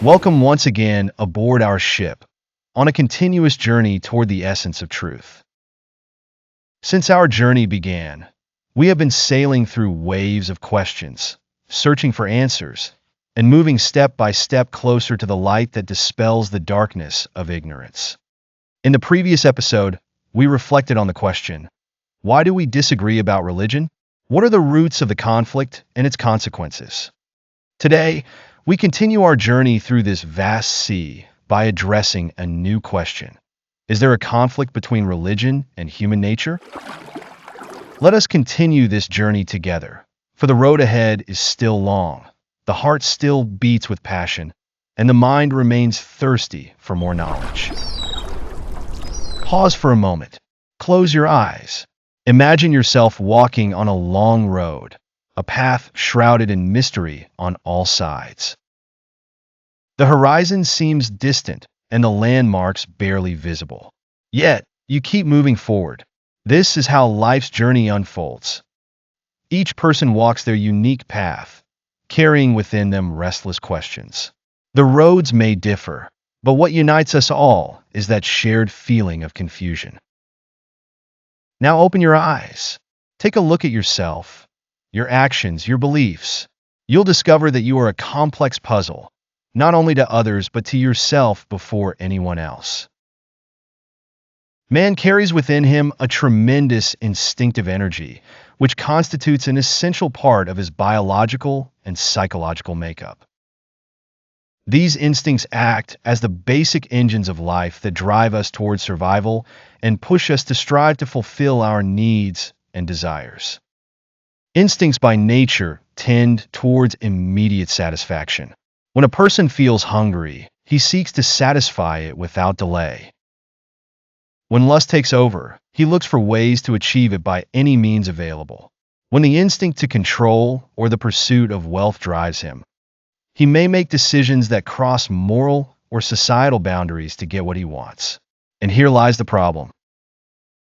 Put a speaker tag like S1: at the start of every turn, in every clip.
S1: Welcome once again aboard our ship, on a continuous journey toward the essence of truth. Since our journey began, we have been sailing through waves of questions, searching for answers, and moving step by step closer to the light that dispels the darkness of ignorance. In the previous episode, we reflected on the question, why do we disagree about religion? What are the roots of the conflict and its consequences? Today, we continue our journey through this vast sea by addressing a new question. Is there a conflict between religion and human nature? Let us continue this journey together, for the road ahead is still long, the heart still beats with passion, and the mind remains thirsty for more knowledge. Pause for a moment. Close your eyes. Imagine yourself walking on a long road, a path shrouded in mystery on all sides. The horizon seems distant and the landmarks barely visible. Yet, you keep moving forward. This is how life's journey unfolds. Each person walks their unique path, carrying within them restless questions. The roads may differ, but what unites us all is that shared feeling of confusion. Now open your eyes. Take a look at yourself, your actions, your beliefs. You'll discover that you are a complex puzzle, not only to others but to yourself before anyone else. Man carries within him a tremendous instinctive energy, which constitutes an essential part of his biological and psychological makeup. These instincts act as the basic engines of life that drive us towards survival and push us to strive to fulfill our needs and desires. Instincts by nature tend towards immediate satisfaction. When a person feels hungry, he seeks to satisfy it without delay. When lust takes over, he looks for ways to achieve it by any means available. When the instinct to control or the pursuit of wealth drives him, he may make decisions that cross moral or societal boundaries to get what he wants. And here lies the problem.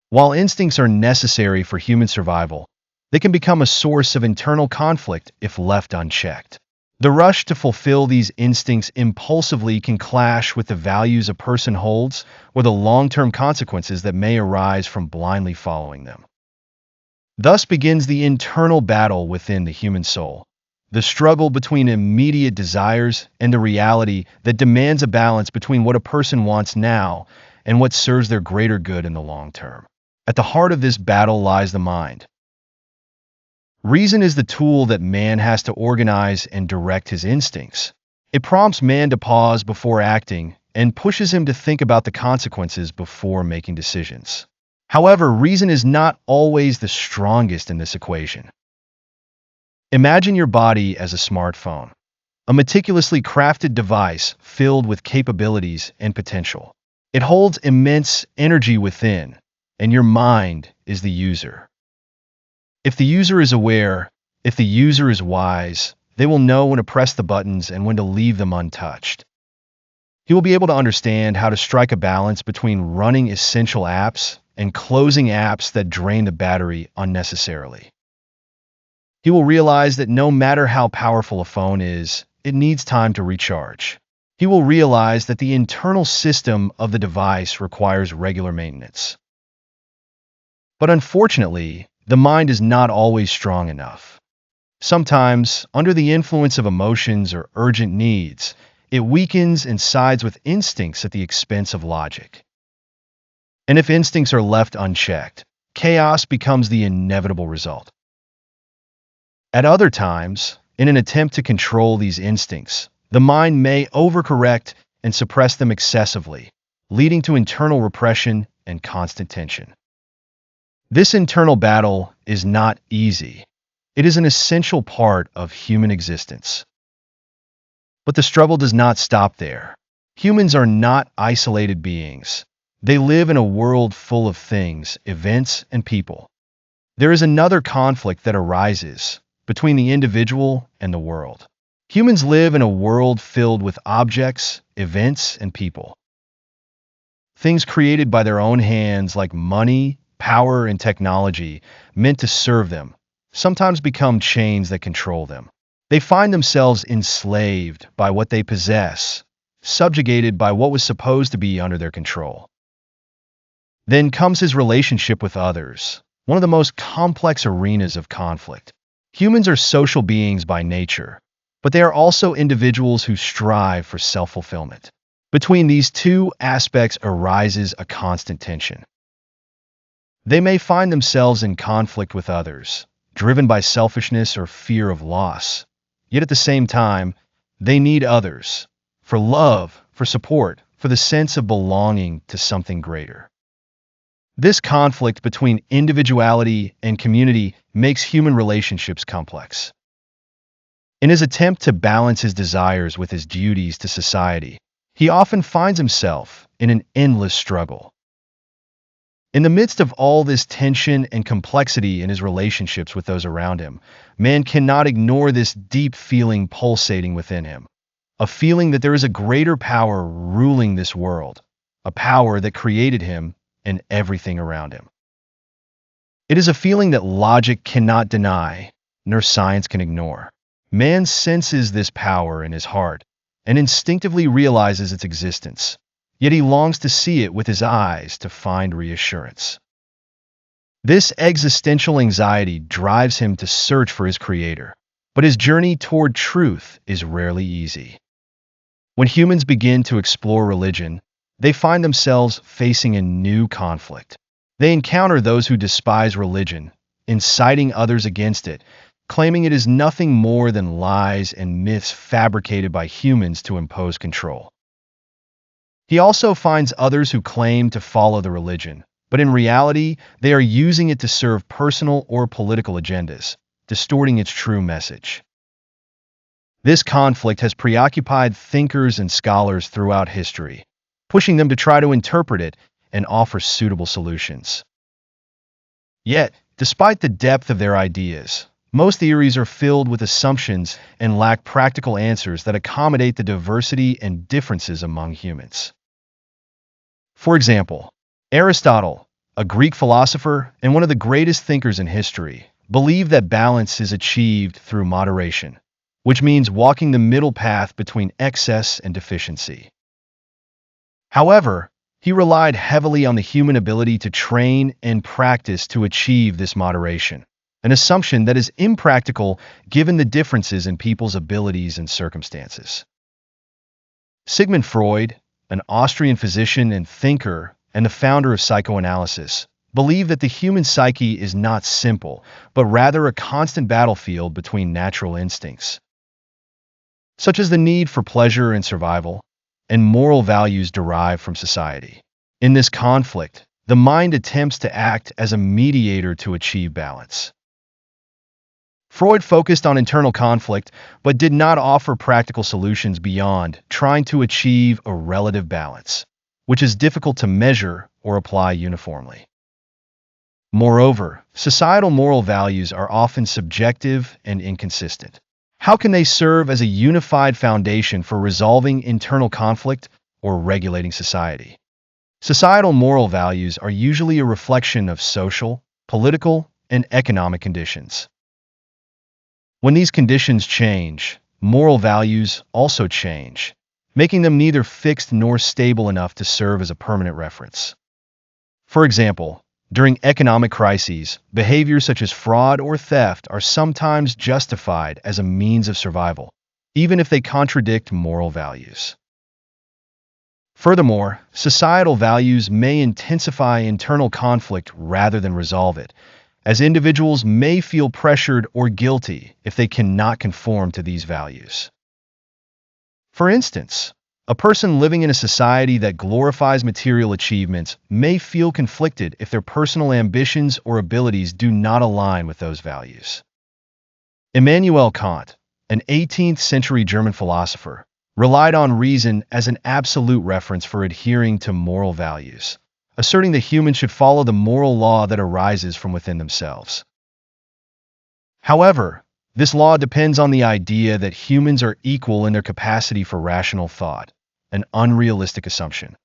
S1: While instincts are necessary for human survival, they can become a source of internal conflict if left unchecked. The rush to fulfill these instincts impulsively can clash with the values a person holds or the long-term consequences that may arise from blindly following them. Thus begins the internal battle within the human soul, the struggle between immediate desires and the reality that demands a balance between what a person wants now and what serves their greater good in the long term. At the heart of this battle lies the mind. Reason is the tool that man has to organize and direct his instincts. It prompts man to pause before acting and pushes him to think about the consequences before making decisions. However, reason is not always the strongest in this equation. Imagine your body as a smartphone, a meticulously crafted device filled with capabilities and potential. It holds immense energy within, and your mind is the user. If the user is aware, if the user is wise, they will know when to press the buttons and when to leave them untouched. He will be able to understand how to strike a balance between running essential apps and closing apps that drain the battery unnecessarily. He will realize that no matter how powerful a phone is, it needs time to recharge. He will realize that the internal system of the device requires regular maintenance. But unfortunately, the mind is not always strong enough. Sometimes, under the influence of emotions or urgent needs, it weakens and sides with instincts at the expense of logic. And if instincts are left unchecked, chaos becomes the inevitable result. At other times, in an attempt to control these instincts, the mind may overcorrect and suppress them excessively, leading to internal repression and constant tension. This internal battle is not easy. It is an essential part of human existence. But the struggle does not stop there. Humans are not isolated beings. They live in a world full of things, events, and people. There is another conflict that arises between the individual and the world. Humans live in a world filled with objects, events, and people. Things created by their own hands like money, power, and technology meant to serve them, sometimes become chains that control them. They find themselves enslaved by what they possess, subjugated by what was supposed to be under their control. Then comes his relationship with others, one of the most complex arenas of conflict. Humans are social beings by nature, but they are also individuals who strive for self-fulfillment. Between these two aspects arises a constant tension. They may find themselves in conflict with others, driven by selfishness or fear of loss. Yet at the same time, they need others for love, for support, for the sense of belonging to something greater. This conflict between individuality and community makes human relationships complex. In his attempt to balance his desires with his duties to society, he often finds himself in an endless struggle. In the midst of all this tension and complexity in his relationships with those around him, man cannot ignore this deep feeling pulsating within him, a feeling that there is a greater power ruling this world, a power that created him and everything around him. It is a feeling that logic cannot deny, nor science can ignore. Man senses this power in his heart and instinctively realizes its existence. Yet he longs to see it with his eyes to find reassurance. This existential anxiety drives him to search for his creator, but his journey toward truth is rarely easy. When humans begin to explore religion, they find themselves facing a new conflict. They encounter those who despise religion, inciting others against it, claiming it is nothing more than lies and myths fabricated by humans to impose control. He also finds others who claim to follow the religion, but in reality, they are using it to serve personal or political agendas, distorting its true message. This conflict has preoccupied thinkers and scholars throughout history, pushing them to try to interpret it and offer suitable solutions. Yet, despite the depth of their ideas, most theories are filled with assumptions and lack practical answers that accommodate the diversity and differences among humans. For example, Aristotle, a Greek philosopher and one of the greatest thinkers in history, believed that balance is achieved through moderation, which means walking the middle path between excess and deficiency. However, he relied heavily on the human ability to train and practice to achieve this moderation, an assumption that is impractical given the differences in people's abilities and circumstances. Sigmund Freud, an Austrian physician and thinker and the founder of psychoanalysis, believed that the human psyche is not simple, but rather a constant battlefield between natural instincts, such as the need for pleasure and survival, and moral values derived from society. In this conflict, the mind attempts to act as a mediator to achieve balance. Freud focused on internal conflict, but did not offer practical solutions beyond trying to achieve a relative balance, which is difficult to measure or apply uniformly. Moreover, societal moral values are often subjective and inconsistent. How can they serve as a unified foundation for resolving internal conflict or regulating society? Societal moral values are usually a reflection of social, political, and economic conditions. When these conditions change, moral values also change, making them neither fixed nor stable enough to serve as a permanent reference. For example, during economic crises, behaviors such as fraud or theft are sometimes justified as a means of survival, even if they contradict moral values. Furthermore, societal values may intensify internal conflict rather than resolve it, as individuals may feel pressured or guilty if they cannot conform to these values. For instance, a person living in a society that glorifies material achievements may feel conflicted if their personal ambitions or abilities do not align with those values. Immanuel Kant, an 18th century German philosopher, relied on reason as an absolute reference for adhering to moral values, asserting that humans should follow the moral law that arises from within themselves. However, this law depends on the idea that humans are equal in their capacity for rational thought, an unrealistic assumption.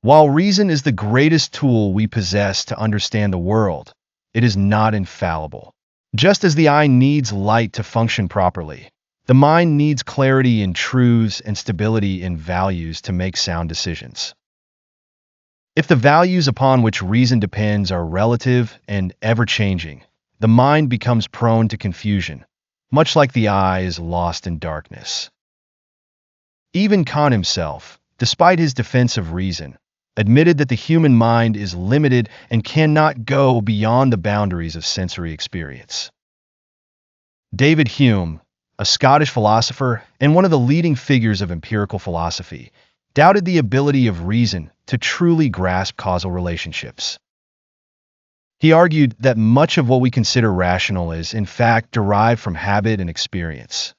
S1: While reason is the greatest tool we possess to understand the world, it is not infallible. Just as the eye needs light to function properly, the mind needs clarity in truths and stability in values to make sound decisions. If the values upon which reason depends are relative and ever-changing, the mind becomes prone to confusion, much like the eye is lost in darkness. Even Kant himself, despite his defense of reason, admitted that the human mind is limited and cannot go beyond the boundaries of sensory experience. David Hume, a Scottish philosopher and one of the leading figures of empirical philosophy, doubted the ability of reason to truly grasp causal relationships. He argued that much of what we consider rational is, in fact, derived from habit and experience.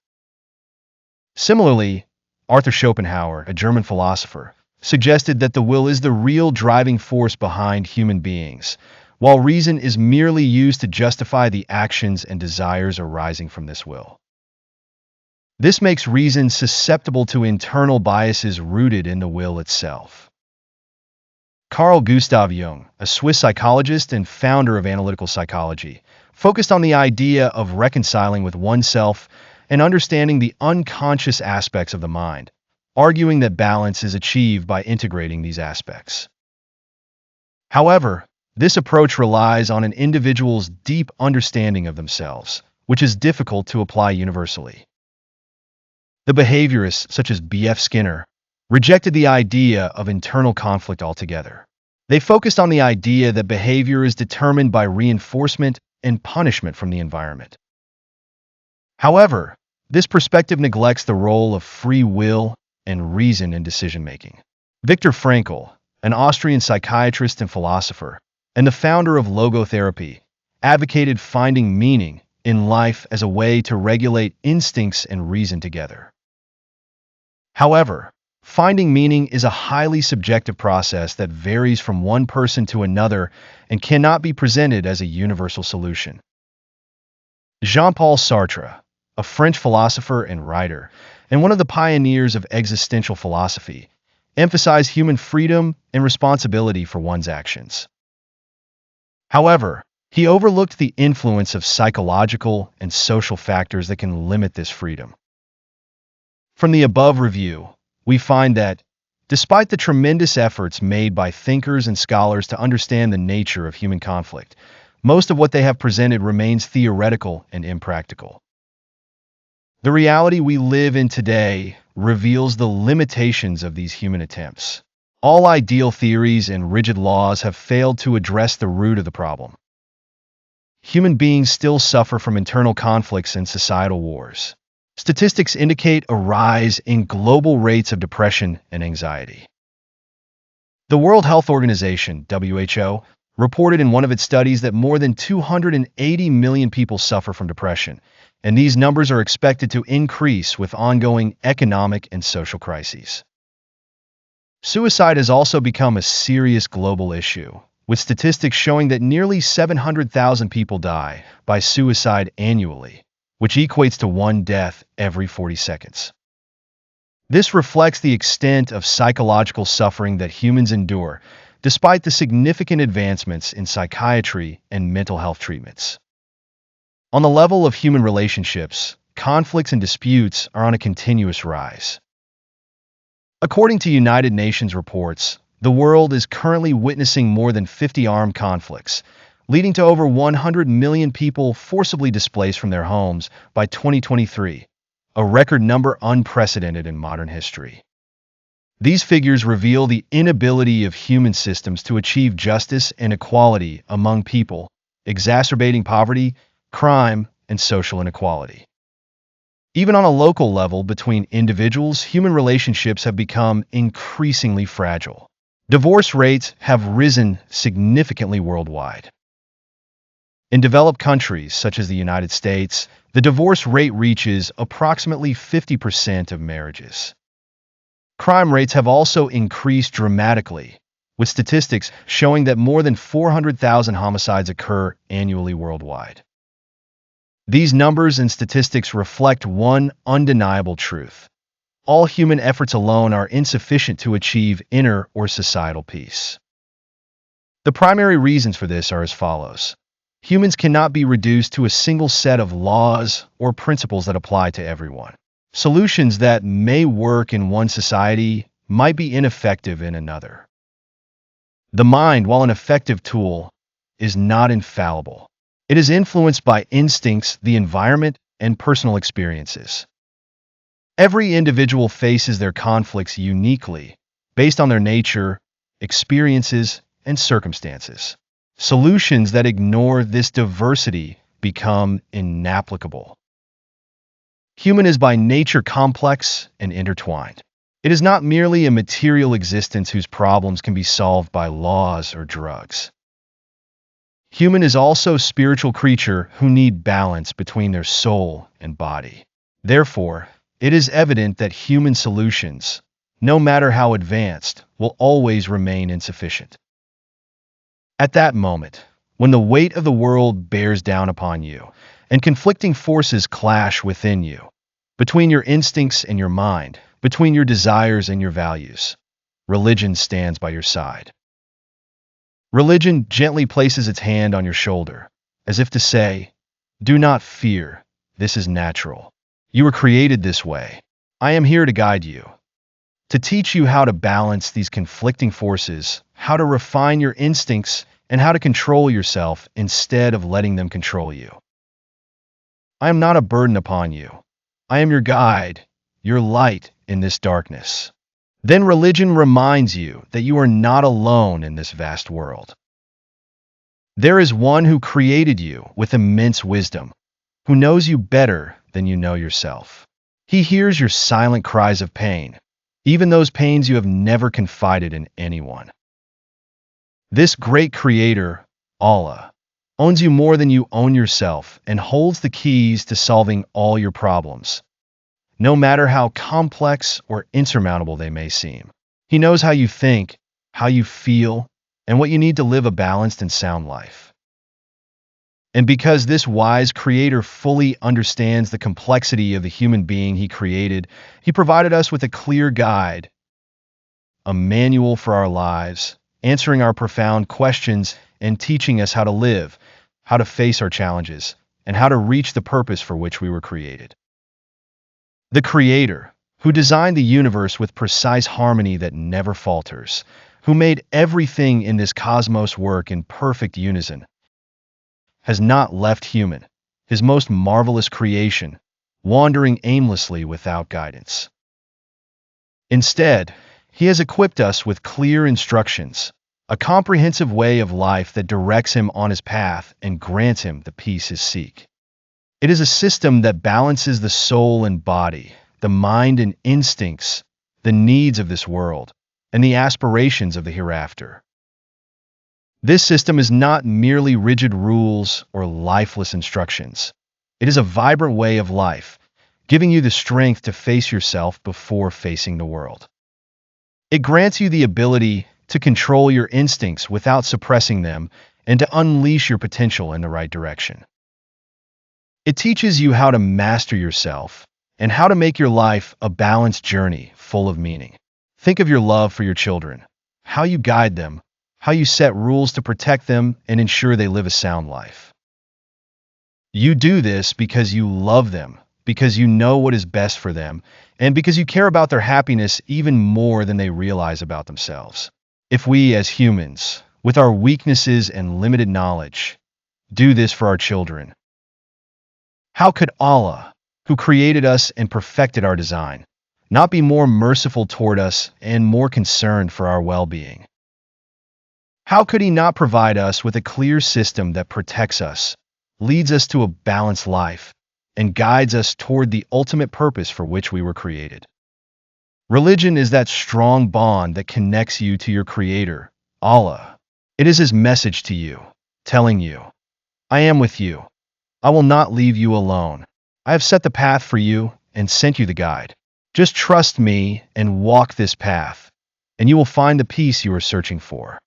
S1: Similarly, Arthur Schopenhauer, a German philosopher, suggested that the will is the real driving force behind human beings, while reason is merely used to justify the actions and desires arising from this will. This makes reason susceptible to internal biases rooted in the will itself. Carl Gustav Jung, a Swiss psychologist and founder of analytical psychology, focused on the idea of reconciling with oneself and understanding the unconscious aspects of the mind, arguing that balance is achieved by integrating these aspects. However, this approach relies on an individual's deep understanding of themselves, which is difficult to apply universally. The behaviorists, such as B.F. Skinner, rejected the idea of internal conflict altogether. They focused on the idea that behavior is determined by reinforcement and punishment from the environment. However, this perspective neglects the role of free will and reason in decision-making. Viktor Frankl, an Austrian psychiatrist and philosopher, and the founder of logotherapy, advocated finding meaning in life as a way to regulate instincts and reason together. However, finding meaning is a highly subjective process that varies from one person to another and cannot be presented as a universal solution. Jean-Paul Sartre, a French philosopher and writer, and one of the pioneers of existential philosophy, emphasized human freedom and responsibility for one's actions. However, he overlooked the influence of psychological and social factors that can limit this freedom. From the above review, we find that, despite the tremendous efforts made by thinkers and scholars to understand the nature of human conflict, most of what they have presented remains theoretical and impractical. The reality we live in today reveals the limitations of these human attempts. All ideal theories and rigid laws have failed to address the root of the problem. Human beings still suffer from internal conflicts and societal wars. Statistics indicate a rise in global rates of depression and anxiety. The World Health Organization, WHO, reported in one of its studies that more than 280 million people suffer from depression, and these numbers are expected to increase with ongoing economic and social crises. Suicide has also become a serious global issue, with statistics showing that nearly 700,000 people die by suicide annually, which equates to one death every 40 seconds. This reflects the extent of psychological suffering that humans endure, despite the significant advancements in psychiatry and mental health treatments. On the level of human relationships, conflicts and disputes are on a continuous rise. According to United Nations reports, the world is currently witnessing more than 50 armed conflicts, leading to over 100 million people forcibly displaced from their homes by 2023, a record number unprecedented in modern history. These figures reveal the inability of human systems to achieve justice and equality among people, exacerbating poverty, crime, and social inequality. Even on a local level between individuals, human relationships have become increasingly fragile. Divorce rates have risen significantly worldwide. In developed countries, such as the United States, the divorce rate reaches approximately 50% of marriages. Crime rates have also increased dramatically, with statistics showing that more than 400,000 homicides occur annually worldwide. These numbers and statistics reflect one undeniable truth. All human efforts alone are insufficient to achieve inner or societal peace. The primary reasons for this are as follows. Humans cannot be reduced to a single set of laws or principles that apply to everyone. Solutions that may work in one society might be ineffective in another. The mind, while an effective tool, is not infallible. It is influenced by instincts, the environment, and personal experiences. Every individual faces their conflicts uniquely, based on their nature, experiences, and circumstances. Solutions that ignore this diversity become inapplicable. Human is by nature complex and intertwined. It is not merely a material existence whose problems can be solved by laws or drugs. Human is also a spiritual creature who need balance between their soul and body. Therefore, it is evident that human solutions, no matter how advanced, will always remain insufficient. At that moment, when the weight of the world bears down upon you, and conflicting forces clash within you, between your instincts and your mind, between your desires and your values, religion stands by your side. Religion gently places its hand on your shoulder, as if to say, "Do not fear, this is natural. You were created this way. I am here to guide you, to teach you how to balance these conflicting forces, how to refine your instincts, and how to control yourself instead of letting them control you. I am not a burden upon you. I am your guide, your light in this darkness." Then religion reminds you that you are not alone in this vast world. There is one who created you with immense wisdom, who knows you better than you know yourself. He hears your silent cries of pain, even those pains you have never confided in anyone. This great creator, Allah, owns you more than you own yourself and holds the keys to solving all your problems, no matter how complex or insurmountable they may seem. He knows how you think, how you feel, and what you need to live a balanced and sound life. And because this wise creator fully understands the complexity of the human being he created, he provided us with a clear guide, a manual for our lives, answering our profound questions and teaching us how to live, how to face our challenges, and how to reach the purpose for which we were created. The Creator, who designed the universe with precise harmony that never falters, who made everything in this cosmos work in perfect unison, has not left human, his most marvelous creation, wandering aimlessly without guidance. Instead, he has equipped us with clear instructions, a comprehensive way of life that directs him on his path and grants him the peace he seeks. It is a system that balances the soul and body, the mind and instincts, the needs of this world, and the aspirations of the hereafter. This system is not merely rigid rules or lifeless instructions. It is a vibrant way of life, giving you the strength to face yourself before facing the world. It grants you the ability to control your instincts without suppressing them and to unleash your potential in the right direction. It teaches you how to master yourself and how to make your life a balanced journey full of meaning. Think of your love for your children, how you guide them, how you set rules to protect them and ensure they live a sound life. You do this because you love them, because you know what is best for them, and because you care about their happiness even more than they realize about themselves. If we as humans, with our weaknesses and limited knowledge, do this for our children, how could Allah, who created us and perfected our design, not be more merciful toward us and more concerned for our well-being? How could he not provide us with a clear system that protects us, leads us to a balanced life, and guides us toward the ultimate purpose for which we were created? Religion is that strong bond that connects you to your Creator, Allah. It is his message to you, telling you, "I am with you. I will not leave you alone. I have set the path for you and sent you the guide. Just trust me and walk this path, and you will find the peace you are searching for."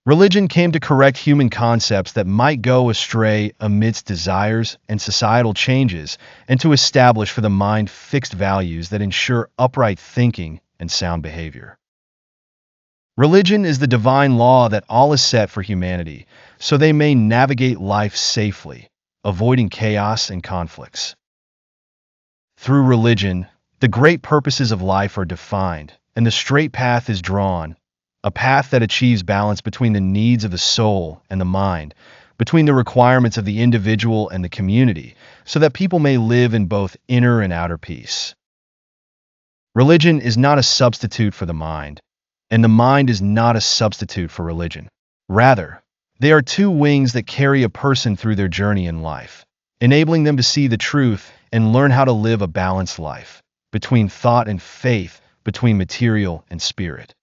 S1: Religion came to correct human concepts that might go astray amidst desires and societal changes, and to establish for the mind fixed values that ensure upright thinking and sound behavior. Religion is the divine law that Allah set for humanity, so they may navigate life safely, avoiding chaos and conflicts. Through religion, the great purposes of life are defined, and the straight path is drawn, a path that achieves balance between the needs of the soul and the mind, between the requirements of the individual and the community, so that people may live in both inner and outer peace. Religion is not a substitute for the mind, and the mind is not a substitute for religion. Rather, they are two wings that carry a person through their journey in life, enabling them to see the truth and learn how to live a balanced life, between thought and faith, between material and spirit.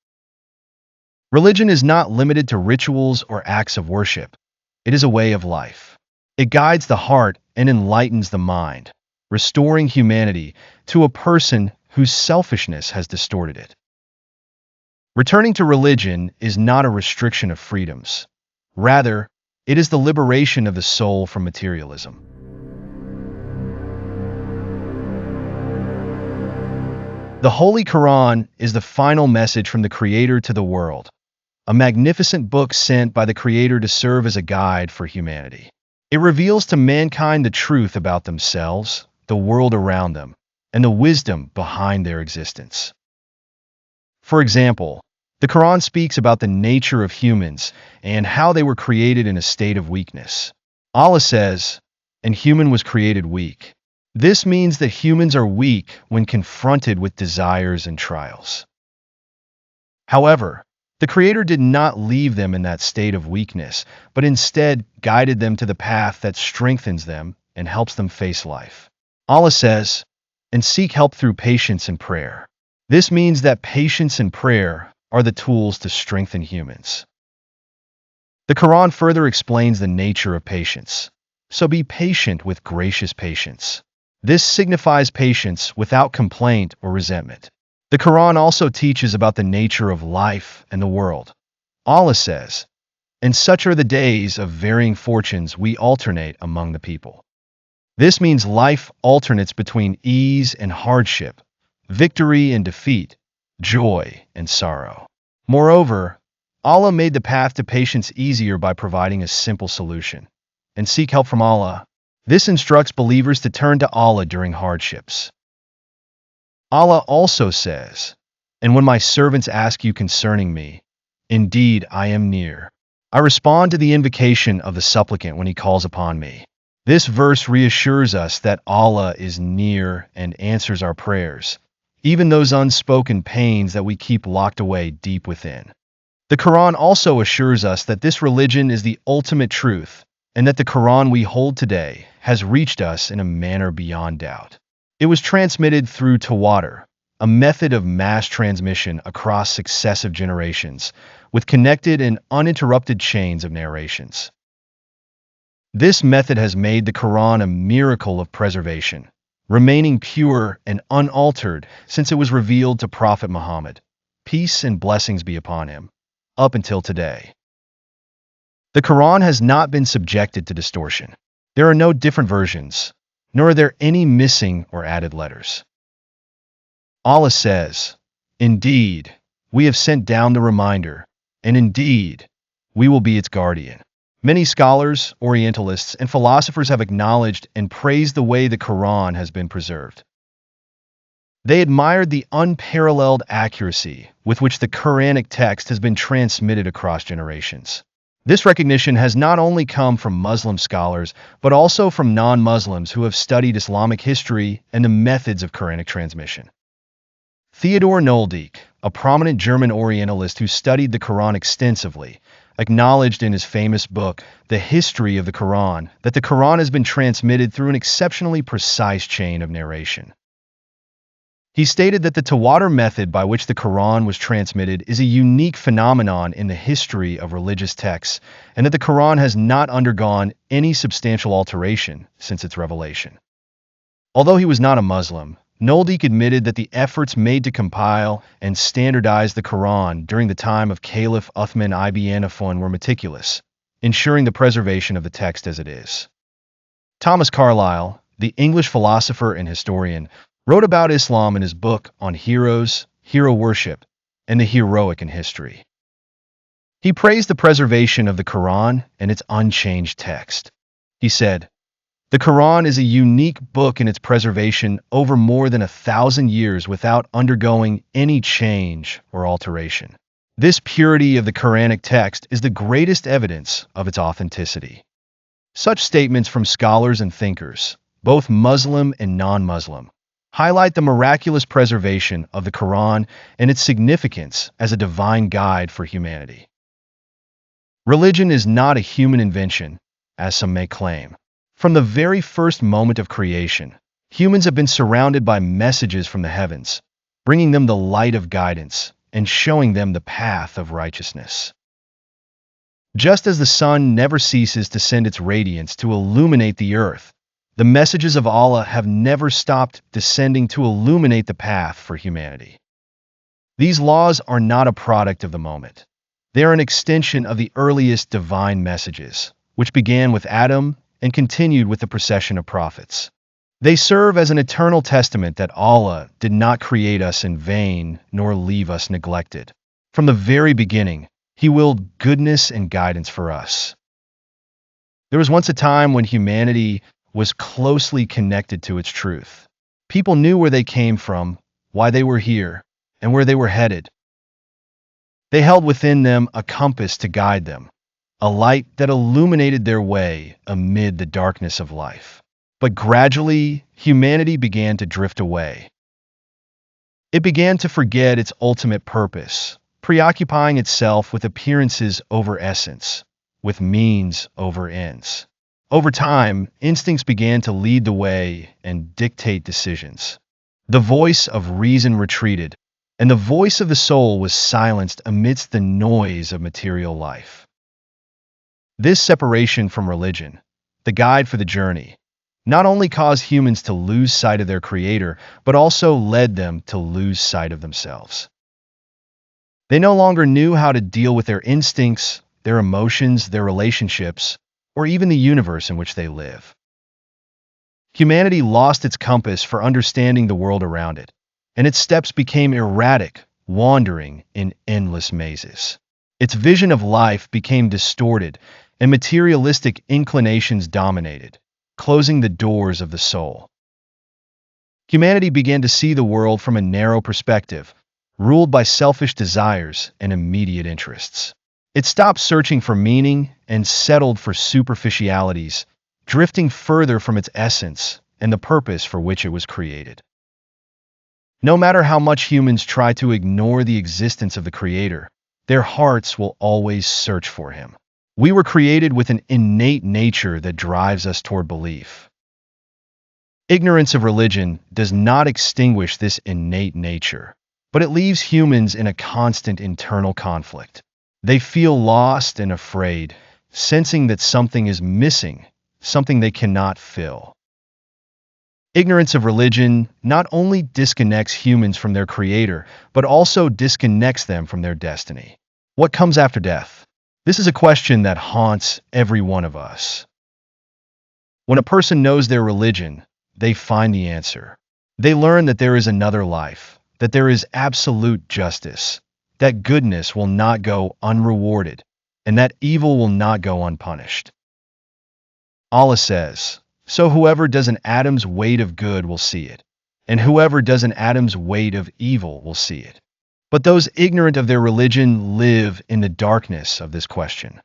S1: Religion is not limited to rituals or acts of worship. It is a way of life. It guides the heart and enlightens the mind, restoring humanity to a person whose selfishness has distorted it. Returning to religion is not a restriction of freedoms. Rather, it is the liberation of the soul from materialism. The Holy Quran is the final message from the Creator to the world, a magnificent book sent by the Creator to serve as a guide for humanity. It reveals to mankind the truth about themselves, the world around them, and the wisdom behind their existence. For example, the Quran speaks about the nature of humans and how they were created in a state of weakness. Allah says, "And human was created weak." This means that humans are weak when confronted with desires and trials. However, the Creator did not leave them in that state of weakness, but instead guided them to the path that strengthens them and helps them face life. Allah says, "And seek help through patience and prayer." This means that patience and prayer are the tools to strengthen humans. The Quran further explains the nature of patience. So be patient with gracious patience. This signifies patience without complaint or resentment. The Quran also teaches about the nature of life and the world. Allah says, "And such are the days of varying fortunes we alternate among the people." This means life alternates between ease and hardship, victory and defeat, joy and sorrow. Moreover, Allah made the path to patience easier by providing a simple solution. And seek help from Allah. This instructs believers to turn to Allah during hardships. Allah also says, "And when my servants ask you concerning me, indeed I am near. I respond to the invocation of the supplicant when he calls upon me." This verse reassures us that Allah is near and answers our prayers, even those unspoken pains that we keep locked away deep within. The Quran also assures us that this religion is the ultimate truth, and that the Quran we hold today has reached us in a manner beyond doubt. It was transmitted through tawatur, a method of mass transmission across successive generations, with connected and uninterrupted chains of narrations. This method has made the Quran a miracle of preservation, remaining pure and unaltered since it was revealed to Prophet Muhammad, peace and blessings be upon him, up until today. The Quran has not been subjected to distortion. There are no different versions, nor are there any missing or added letters. Allah says, "Indeed, we have sent down the reminder, and indeed, we will be its guardian." Many scholars, Orientalists, and philosophers have acknowledged and praised the way the Quran has been preserved. They admired the unparalleled accuracy with which the Quranic text has been transmitted across generations. This recognition has not only come from Muslim scholars, but also from non-Muslims who have studied Islamic history and the methods of Quranic transmission. Theodor Noldik, a prominent German Orientalist who studied the Quran extensively, acknowledged in his famous book, The History of the Quran, that the Quran has been transmitted through an exceptionally precise chain of narration. He stated that the tawatur method by which the Quran was transmitted is a unique phenomenon in the history of religious texts, and that the Quran has not undergone any substantial alteration since its revelation. Although he was not a Muslim, Noldik admitted that the efforts made to compile and standardize the Quran during the time of Caliph Uthman ibn Affan were meticulous, ensuring the preservation of the text as it is. Thomas Carlyle, the English philosopher and historian, wrote about Islam in his book on heroes, hero worship, and the heroic in history. He praised the preservation of the Quran and its unchanged text. He said, "The Quran is a unique book in its preservation over more than 1,000 years without undergoing any change or alteration. This purity of the Quranic text is the greatest evidence of its authenticity." Such statements from scholars and thinkers, both Muslim and non-Muslim, highlight the miraculous preservation of the Quran and its significance as a divine guide for humanity. Religion is not a human invention, as some may claim. From the very first moment of creation, humans have been surrounded by messages from the heavens, bringing them the light of guidance and showing them the path of righteousness. Just as the sun never ceases to send its radiance to illuminate the earth, the messages of Allah have never stopped descending to illuminate the path for humanity. These laws are not a product of the moment. They are an extension of the earliest divine messages, which began with Adam and continued with the procession of prophets. They serve as an eternal testament that Allah did not create us in vain nor leave us neglected. From the very beginning, He willed goodness and guidance for us. There was once a time when humanity was closely connected to its truth. People knew where they came from, why they were here, and where they were headed. They held within them a compass to guide them, a light that illuminated their way amid the darkness of life. But gradually, humanity began to drift away. It began to forget its ultimate purpose, preoccupying itself with appearances over essence, with means over ends. Over time, instincts began to lead the way and dictate decisions. The voice of reason retreated, and the voice of the soul was silenced amidst the noise of material life. This separation from religion, the guide for the journey, not only caused humans to lose sight of their Creator, but also led them to lose sight of themselves. They no longer knew how to deal with their instincts, their emotions, their relationships, or even the universe in which they live. Humanity lost its compass for understanding the world around it, and its steps became erratic, wandering in endless mazes. Its vision of life became distorted, and materialistic inclinations dominated, closing the doors of the soul. Humanity began to see the world from a narrow perspective, ruled by selfish desires and immediate interests. It stopped searching for meaning and settled for superficialities, drifting further from its essence and the purpose for which it was created. No matter how much humans try to ignore the existence of the Creator, their hearts will always search for Him. We were created with an innate nature that drives us toward belief. Ignorance of religion does not extinguish this innate nature, but it leaves humans in a constant internal conflict. They feel lost and afraid, sensing that something is missing, something they cannot fill. Ignorance of religion not only disconnects humans from their Creator, but also disconnects them from their destiny. What comes after death? This is a question that haunts every one of us. When a person knows their religion, they find the answer. They learn that there is another life, that there is absolute justice, that goodness will not go unrewarded, and that evil will not go unpunished. Allah says, "So whoever does an atom's weight of good will see it, and whoever does an atom's weight of evil will see it." But those ignorant of their religion live in the darkness of this question.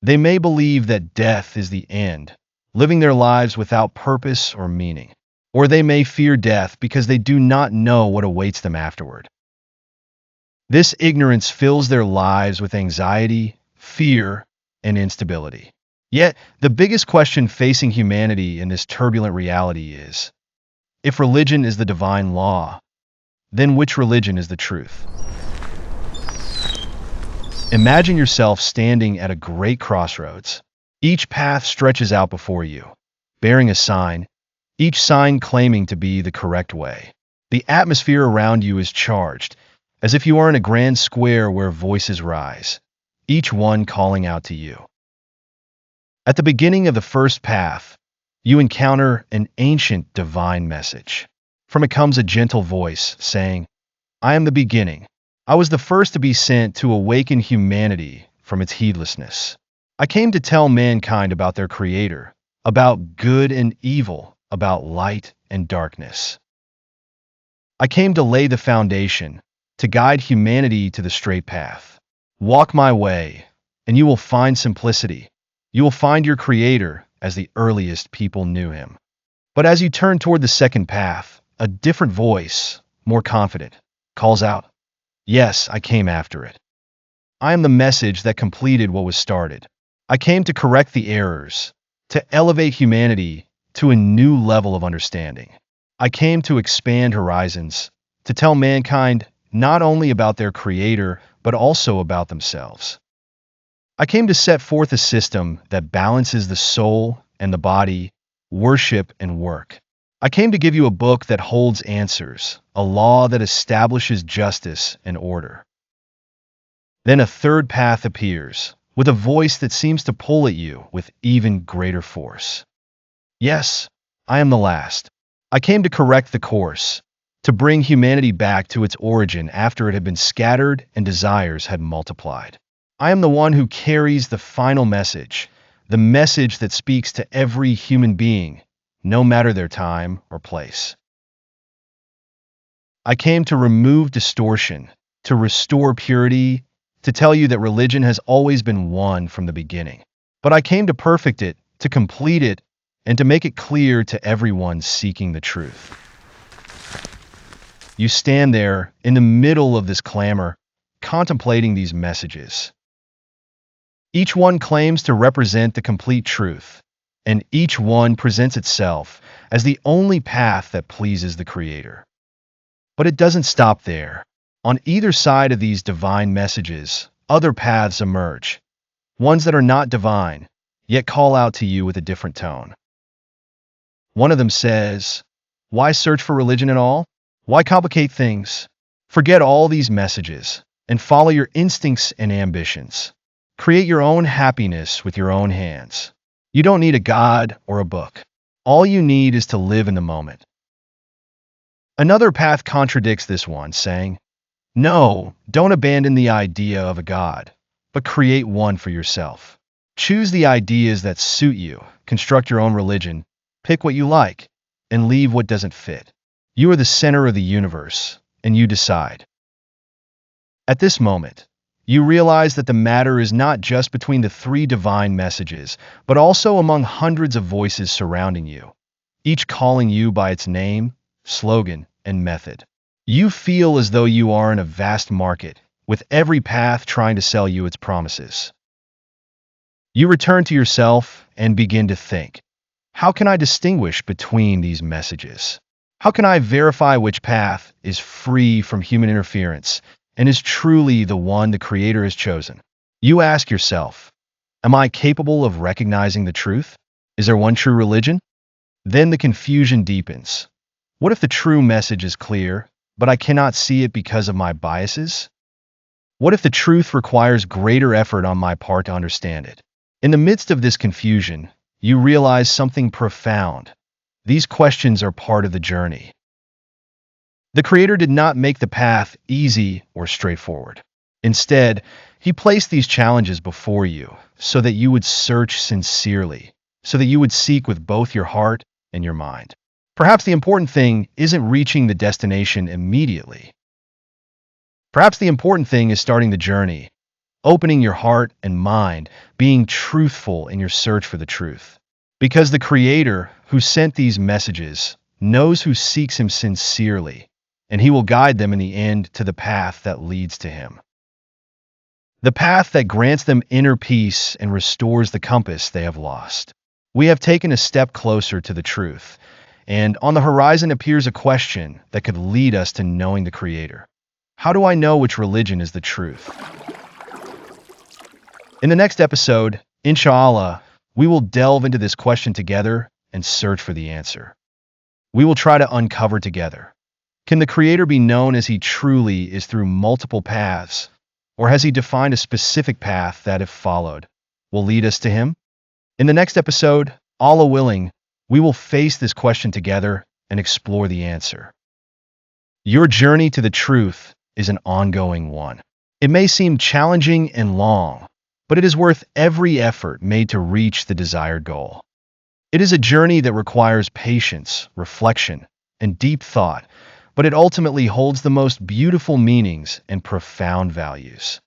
S1: They may believe that death is the end, living their lives without purpose or meaning, or they may fear death because they do not know what awaits them afterward. This ignorance fills their lives with anxiety, fear, and instability. Yet, the biggest question facing humanity in this turbulent reality is, if religion is the divine law, then which religion is the truth? Imagine yourself standing at a great crossroads. Each path stretches out before you, bearing a sign, each sign claiming to be the correct way. The atmosphere around you is charged, as if you are in a grand square where voices rise, each one calling out to you. At the beginning of the first path, you encounter an ancient divine message. From it comes a gentle voice saying, "I am the beginning, I was the first to be sent to awaken humanity from its heedlessness. I came to tell mankind about their Creator, about good and evil, about light and darkness. I came to lay the foundation, to guide humanity to the straight path. Walk my way, and you will find simplicity. You will find your Creator as the earliest people knew him. But as you turn toward the second path, a different voice, more confident, calls out, "Yes, I came after it. I am the message that completed what was started. I came to correct the errors, to elevate humanity to a new level of understanding. I came to expand horizons, to tell mankind not only about their Creator, but also about themselves. I came to set forth a system that balances the soul and the body, worship and work. I came to give you a book that holds answers, a law that establishes justice and order." Then a third path appears, with a voice that seems to pull at you with even greater force. "Yes, I am the last. I came to correct the course, to bring humanity back to its origin after it had been scattered and desires had multiplied. I am the one who carries the final message, the message that speaks to every human being, no matter their time or place. I came to remove distortion, to restore purity, to tell you that religion has always been one from the beginning. But I came to perfect it, to complete it, and to make it clear to everyone seeking the truth." You stand there in the middle of this clamor, contemplating these messages. Each one claims to represent the complete truth, and each one presents itself as the only path that pleases the Creator. But it doesn't stop there. On either side of these divine messages, other paths emerge, ones that are not divine, yet call out to you with a different tone. One of them says, "Why search for religion at all? Why complicate things? Forget all these messages and follow your instincts and ambitions. Create your own happiness with your own hands. You don't need a god or a book. All you need is to live in the moment." Another path contradicts this one, saying, "No, don't abandon the idea of a god, but create one for yourself. Choose the ideas that suit you, construct your own religion, pick what you like, and leave what doesn't fit. You are the center of the universe, and you decide." At this moment, you realize that the matter is not just between the three divine messages, but also among hundreds of voices surrounding you, each calling you by its name, slogan, and method. You feel as though you are in a vast market, with every path trying to sell you its promises. You return to yourself and begin to think, how can I distinguish between these messages? How can I verify which path is free from human interference and is truly the one the Creator has chosen? You ask yourself, am I capable of recognizing the truth? Is there one true religion? Then the confusion deepens. What if the true message is clear, but I cannot see it because of my biases? What if the truth requires greater effort on my part to understand it? In the midst of this confusion, you realize something profound. These questions are part of the journey. The Creator did not make the path easy or straightforward. Instead, He placed these challenges before you so that you would search sincerely, so that you would seek with both your heart and your mind. Perhaps the important thing isn't reaching the destination immediately. Perhaps the important thing is starting the journey, opening your heart and mind, being truthful in your search for the truth. Because the Creator, who sent these messages, knows who seeks Him sincerely, and He will guide them in the end to the path that leads to Him. The path that grants them inner peace and restores the compass they have lost. We have taken a step closer to the truth, and on the horizon appears a question that could lead us to knowing the Creator. How do I know which religion is the truth? In the next episode, inshallah, we will delve into this question together and search for the answer. We will try to uncover together. Can the Creator be known as He truly is through multiple paths, or has He defined a specific path that, if followed, will lead us to Him? In the next episode, Allah willing, we will face this question together and explore the answer. Your journey to the truth is an ongoing one. It may seem challenging and long, but it is worth every effort made to reach the desired goal. It is a journey that requires patience, reflection, and deep thought, but it ultimately holds the most beautiful meanings and profound values.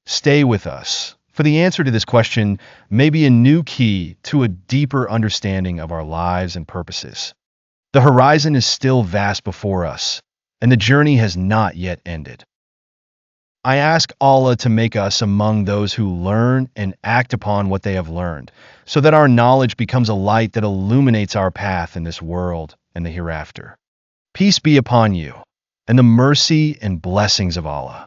S1: Stay with us, for the answer to this question may be a new key to a deeper understanding of our lives and purposes. The horizon is still vast before us, and the journey has not yet ended. I ask Allah to make us among those who learn and act upon what they have learned, so that our knowledge becomes a light that illuminates our path in this world and the hereafter. Peace be upon you, and the mercy and blessings of Allah.